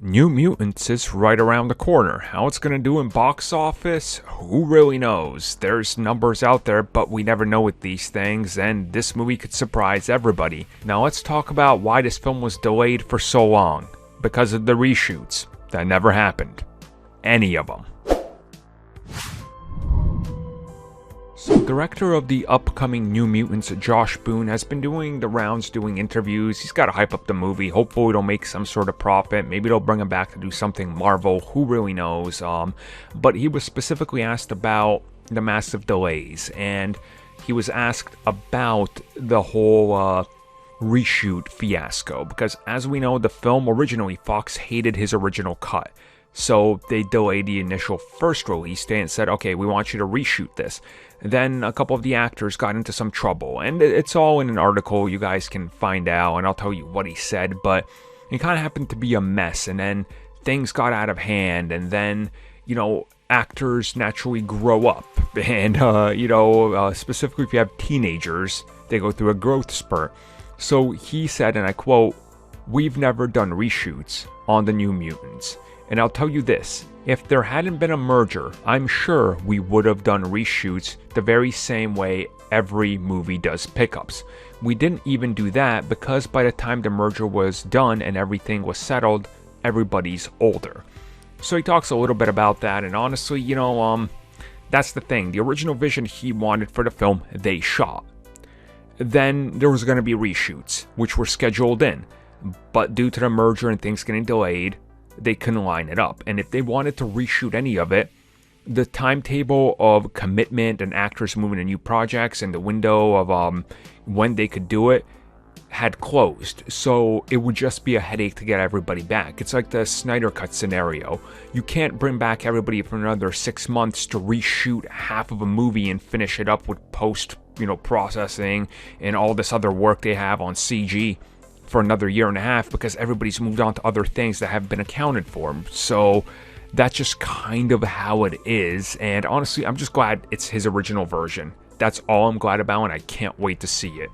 New Mutants is right around the corner. How it's gonna do in box office, who really knows? There's numbers out there, but we never know with these things, and this movie could surprise everybody. Now let's talk about why this film was delayed for so long. Because of the reshoots. That never happened. Any of them. So, director of the upcoming New Mutants, Josh Boone, has been doing the rounds, doing interviews. He's got to hype up the movie. Hopefully it'll make some sort of profit. Maybe they'll bring him back to do something Marvel. Who really knows? But he was specifically asked about the massive delays. And he was asked about the whole reshoot fiasco. Because as we know, the film originally, Fox hated his original cut. So they delayed the initial first release date and said, okay, we want you to reshoot this. Then a couple of the actors got into some trouble. And it's all in an article you guys can find out, and I'll tell you what he said. But it kind of happened to be a mess. And then things got out of hand. And then, actors naturally grow up. And, specifically if you have teenagers, they go through a growth spurt. So he said, and I quote, "We've never done reshoots on the New Mutants. And I'll tell you this, if there hadn't been a merger, I'm sure we would have done reshoots the very same way every movie does pickups. We didn't even do that because by the time the merger was done and everything was settled, everybody's older." So he talks a little bit about that, and honestly, that's the thing. The original vision he wanted for the film, they shot. Then there was going to be reshoots, which were scheduled in. But due to the merger and things getting delayed, they couldn't line it up. And if they wanted to reshoot any of it, the timetable of commitment and actors moving to new projects and the window of when they could do it had closed. So it would just be a headache to get everybody back. It's like the Snyder Cut scenario. You can't bring back everybody for another 6 months to reshoot half of a movie and finish it up with post, processing and all this other work they have on CG for another year and a half because everybody's moved on to other things that have been accounted for. So that's just kind of how it is. And honestly, I'm just glad it's his original version. That's all I'm glad about, and I can't wait to see it.